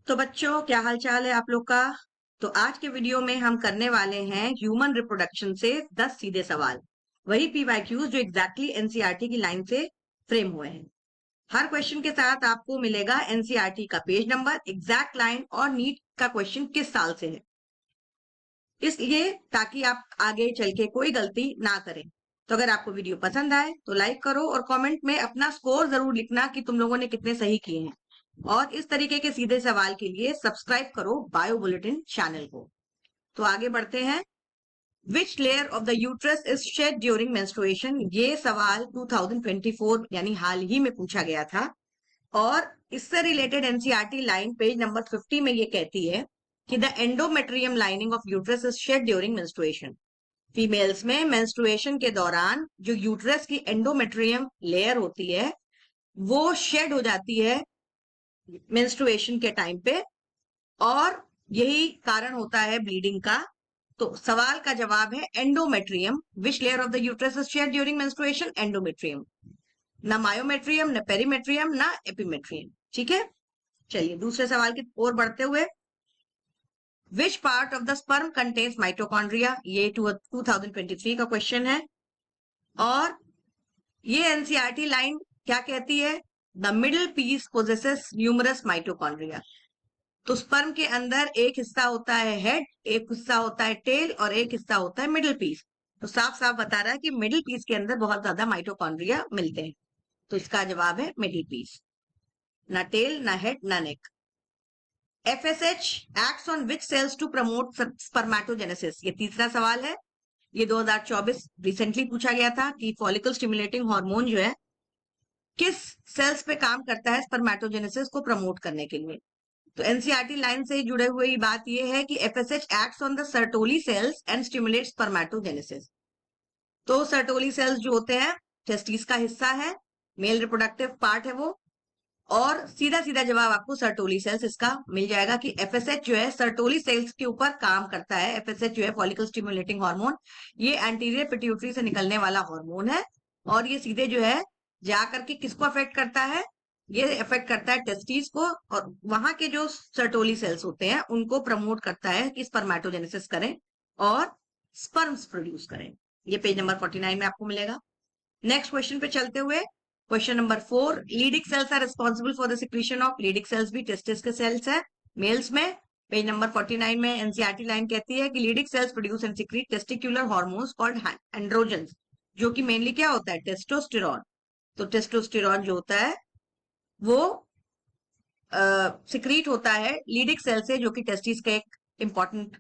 तो बच्चों, क्या हाल चाल है आप लोग का। तो आज के वीडियो में हम करने वाले हैं ह्यूमन रिप्रोडक्शन से 10 सीधे सवाल, वही पीवाईक्यूज जो एग्जैक्टली एनसीईआरटी की लाइन से फ्रेम हुए हैं। हर क्वेश्चन के साथ आपको मिलेगा एनसीईआरटी का पेज नंबर, एग्जैक्ट लाइन और नीट का क्वेश्चन किस साल से है, इसलिए ताकि आप आगे चल के कोई गलती ना करें। तो अगर आपको वीडियो पसंद आए तो लाइक करो और कमेंट में अपना स्कोर जरूर लिखना कि तुम लोगों ने कितने सही किए हैं। और इस तरीके के सीधे सवाल के लिए सब्सक्राइब करो बायो बुलेटिन चैनल को। तो आगे बढ़ते हैं। Which layer of the uterus is shed during menstruation? ये सवाल 2024 यानी हाल ही में पूछा गया था और इससे related NCERT line page number 50 में ये कहती है कि the endometrium lining of uterus is shed during menstruation. Females में मेंस्ट्रुएशन के दौरान जो यूट्रस की एंडोमेट्रियम लेयर होती है वो शेड हो जाती है मेंस्ट्रुएशन के टाइम पे, और यही कारण होता है ब्लीडिंग का। तो सवाल का जवाब है endometrium. Which layer of the uterus is shed during menstruation? Endometrium. ना मायोमेट्रियम, ना पेरीमेट्रियम, ना एपीमेट्रियम। ठीक है, चलिए दूसरे सवाल की ओर बढ़ते हुए। Which part of the sperm contains mitochondria? ये 2023 का क्वेश्चन है और ये एनसीईआरटी लाइन क्या कहती है? The middle piece possesses numerous mitochondria. तो स्पर्म के अंदर एक हिस्सा होता है हेड, एक हिस्सा होता है टेल और एक हिस्सा होता है मिडिल पीस। तो साफ साफ बता रहा है कि मिडिल पीस के अंदर बहुत ज्यादा माइटोकॉन्ड्रिया मिलते हैं। तो इसका जवाब है मिडिल पीस, ना टेल, ना हेड, ना नेक। FSH acts on which cells to promote spermatogenesis? ये तीसरा सवाल है। ये 2024 रिसेंटली पूछा गया था कि फॉलिकल स्टिमुलेटिंग हार्मोन जो है किस सेल्स पे काम करता है स्पर्मेटोजेनेसिस को प्रमोट करने के लिए। तो एनसीईआरटी लाइन से जुड़े हुए बात यह है कि FSH acts on the Sertoli cells and stimulates spermatogenesis. तो सर्टोली सेल्स जो होते हैं टेस्टिस का हिस्सा है, मेल रिप्रोडक्टिव पार्ट है वो, और सीधा सीधा जवाब आपको सर्टोली सेल्स इसका मिल जाएगा कि FSH जो है सर्टोली सेल्स के ऊपर काम करता है। FSH जो है फॉलिकल स्टिमुलेटिंग हार्मोन, ये एंटीरियर पिट्यूटरी से निकलने वाला हार्मोन है और ये सीधे जो है जाकर के किसको अफेक्ट करता है? ये अफेक्ट करता है टेस्टिस को, और वहां के जो सर्टोली सेल्स होते हैं उनको प्रमोट करता है कि स्पर्मेटोजेनेसिस करें और स्पर्म्स प्रोड्यूस करें। ये पेज नंबर 49 में आपको मिलेगा। नेक्स्ट क्वेश्चन पे चलते हुए, question number 4। Leydig cells are responsible for the secretion of? Leydig cells भी टेस्टिस के सेल्स है मेल्स में। पेज नंबर 49 में एनसीईआरटी लाइन कहती है कि Leydig cells produce and secrete testicular hormones called androgens, जो कि मेनली क्या होता है? टेस्टोस्टेरॉन। तो टेस्टोस्टेरॉन जो होता है वो सिक्रीट होता है लीडिक सेल से, जो कि टेस्टिस का एक इंपॉर्टेंट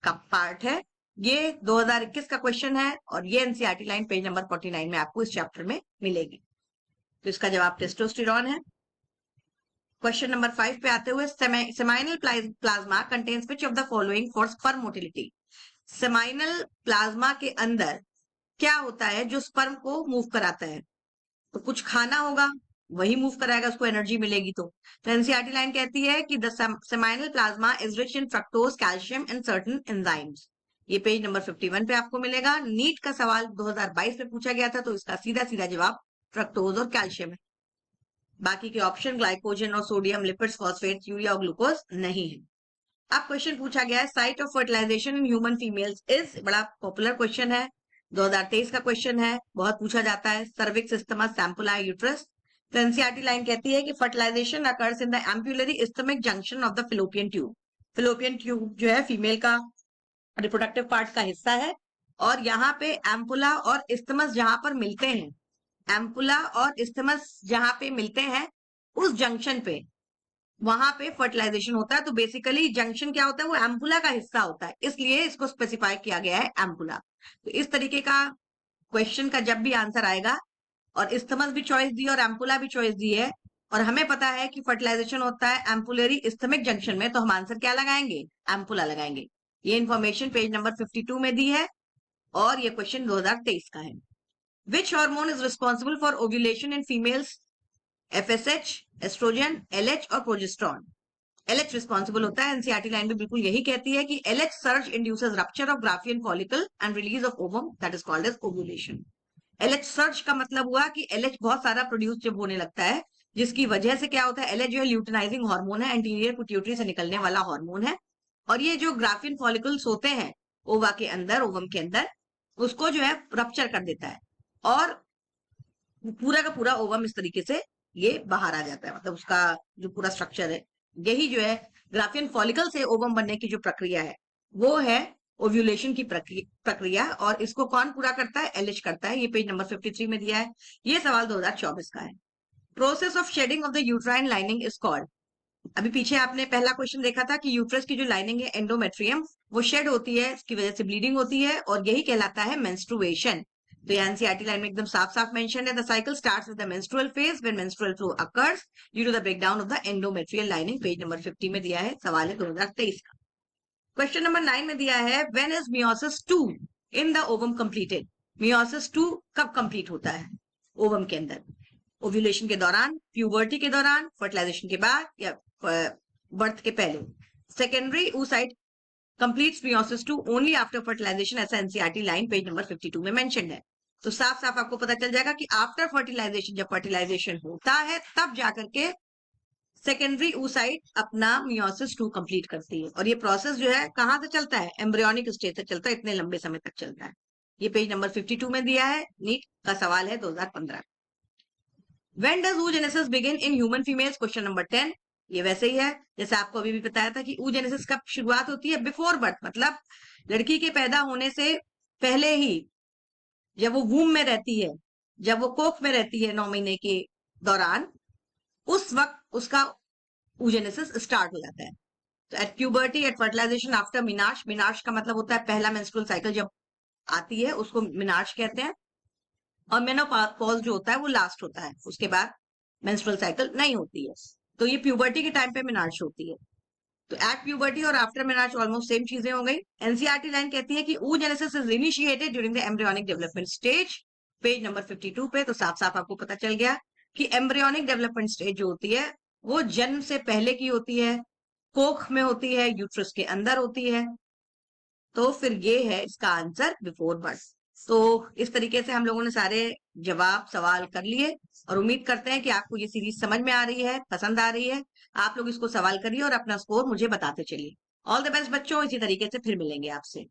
का पार्ट है। ये 2021 का क्वेश्चन है और ये एनसीईआरटी लाइन पेज नंबर 49 में आपको इस चैप्टर में मिलेगी। तो इसका जवाब टेस्टोस्टेरॉन है। क्वेश्चन नंबर 5 पे आते हुए, seminal plasma contains which of the following for sperm motility? Seminal plasma के अंदर क्या होता है जो स्पर्म को मूव कराता है? तो कुछ खाना होगा, वही मूव कराएगा, उसको एनर्जी मिलेगी। तो एनसीईआरटी लाइन कहती है कि the seminal plasma is rich in fructose, calcium and certain enzymes. ये पेज नंबर 51 पे आपको मिलेगा। नीट का सवाल 2022 में पूछा गया था, तो इसका सीधा सीधा जवाब फ्रक्टोज और कैल्शियम है। बाकी के ऑप्शन ग्लाइकोजन और सोडियम, लिपिड्स, फॉस्फेट, यूरिया और ग्लूकोज नहीं है। अब क्वेश्चन पूछा गया है, site of fertilization in human females is? बड़ा पॉपुलर क्वेश्चन है, 2023 का क्वेश्चन है, बहुत पूछा जाता है। Cervix, isthmus, ampulla, uterus. तो एनसीईआरटी लाइन कहती है कि fertilization occurs in the ampullary isthmic junction of the fallopian tube. Fallopian tube जो है फीमेल का रिप्रोडक्टिव पार्ट का हिस्सा है, और यहाँ पे एम्पुला और इस्थमस जहां पर मिलते हैं, एम्पुला और इस्थमस जहां पे मिलते हैं उस जंक्शन पे, वहां पे फर्टिलाइजेशन होता है। तो बेसिकली जंक्शन क्या होता है? वो एम्पुला का हिस्सा होता है, इसलिए इसको स्पेसिफाई किया गया है एम्पुला। तो इस तरीके का क्वेश्चन का जब भी आंसर आएगा, और इस्थमस भी चॉइस दी और एम्पुला भी चॉइस दी है, और हमें पता है कि फर्टिलाइजेशन होता है एम्पुलरी इस्थमिक जंक्शन में, तो हम आंसर क्या लगाएंगे? एम्पुला लगाएंगे। ये इंफॉर्मेशन पेज नंबर 52 में दी है और ये क्वेश्चन 2023 का है। Which hormone is responsible for ovulation in females? FSH, oestrogen, LH और प्रोजेस्टेरॉन। LH रिस्पॉन्सिबल होता है। एनसीईआरटी लाइन भी बिल्कुल यही कहती है कि LH surge induces rupture of Graafian follicle and release of ovum, that is called as ovulation. LH surge का मतलब हुआ कि LH बहुत सारा प्रोड्यूस जब होने लगता है जिसकी वजह से क्या होता है, एलएच जो है ल्यूटिनाइजिंग हार्मोन है, एंटीरियर पिट्यूटरी से निकलने वाला हार्मोन है। और ये जो ग्राफिन फॉलिकल्स होते हैं ओवा के अंदर, ओवम के अंदर, उसको जो है रप्चर कर देता है और पूरा का पूरा ओवम इस तरीके से ये बाहर आ जाता है। मतलब उसका जो पूरा स्ट्रक्चर है, यही जो है ग्राफियन फॉलिकल से ओवम बनने की जो प्रक्रिया है वो है ओव्यूलेशन की प्रक्रिया। और इसको कौन पूरा करता है, एलएच करता है। ये पेज नंबर 53 में दिया है। ये सवाल 2024 का है। Process of shedding of the uterine lining is called. अभी पीछे आपने पहला क्वेश्चन देखा था कि यूट्रस की जो लाइनिंग है एंडोमेट्रियम, वो शेड होती है, इसकी वजह से ब्लीडिंग होती है और यही कहलाता है मेंस्ट्रुएशन। तो एनसीईआरटी लाइन में एकदम साफ साफ मेंशन है, the cycle starts with the menstrual phase when menstrual flow occurs due to the breakdown of the endometrial lining. Page number 50 में दिया है, सवाल है 2023 का। क्वेश्चन नंबर 9 में दिया है, when is meiosis 2 in the ovum completed. Meiosis 2 कब कंप्लीट होता है ओवम के अंदर? ओव्यूलेशन के दौरान, प्यूबर्टी के दौरान, फर्टिलाइजेशन के बाद, या बर्थ के पहले। Secondary oocyte completes meiosis 2 only after fertilization, ऐसा एनसीईआरटी लाइन पेज नंबर 52 में मेंशन्ड है। तो साफ साफ आपको पता चल जाएगा कि आफ्टर फर्टिलाइजेशन, जब फर्टिलाइजेशन होता है तब जाकर के सेकेंडरी oocyte अपना मियोसिस 2 कंप्लीट करती है। और ये प्रोसेस जो है कहां से चलता है, एम्ब्रियोनिक स्टेज से चलता है, इतने लंबे समय तक चलता है। ये पेज नंबर 52 में दिया है, नीट का सवाल है 2015। When does oogenesis begin in human females? Question number 10। ये वैसे ही है जैसे आपको अभी भी बताया था कि oogenesis कब शुरुआत होती है, बिफोर बर्थ, मतलब लड़की के पैदा होने से पहले ही, जब वो वूम में रहती है, जब वो कोख में रहती है 9 महीने के दौरान, उस वक्त उसका oogenesis स्टार्ट हो जाता है। तो at puberty, at fertilization, after menarche, menarche का मतलब होता है पहला मेंस्ट्रुअल साइकिल जब आती है उसको मिनाश कहते हैं। और मेनोपॉज जो होता है वो लास्ट होता है, उसके बाद मेंस्ट्रुअल साइकिल नहीं होती है। तो ये प्यूबर्टी के टाइम पे मेनार्च होती है। तो एट प्यूबर्टी और आफ्टर मेनार्च ऑलमोस्ट सेम चीजें हो गई। एनसीईआरटी लाइन कहती है कि oogenesis is initiated during the embryonic development stage. Page number 52 पे तो साफ साफ आपको पता चल गया कि एम्ब्रियोनिक डेवलपमेंट स्टेज जो होती है वो जन्म से पहले की होती है, कोख में होती है, यूट्रस के अंदर होती है। तो फिर ये है इसका आंसर, बिफोर बर्थ। तो इस तरीके से हम लोगों ने सारे जवाब सवाल कर लिए और उम्मीद करते हैं कि आपको ये सीरीज समझ में आ रही है, पसंद आ रही है। आप लोग इसको सवाल करिए और अपना स्कोर मुझे बताते चलिए। ऑल द बेस्ट बच्चों, इसी तरीके से फिर मिलेंगे आपसे।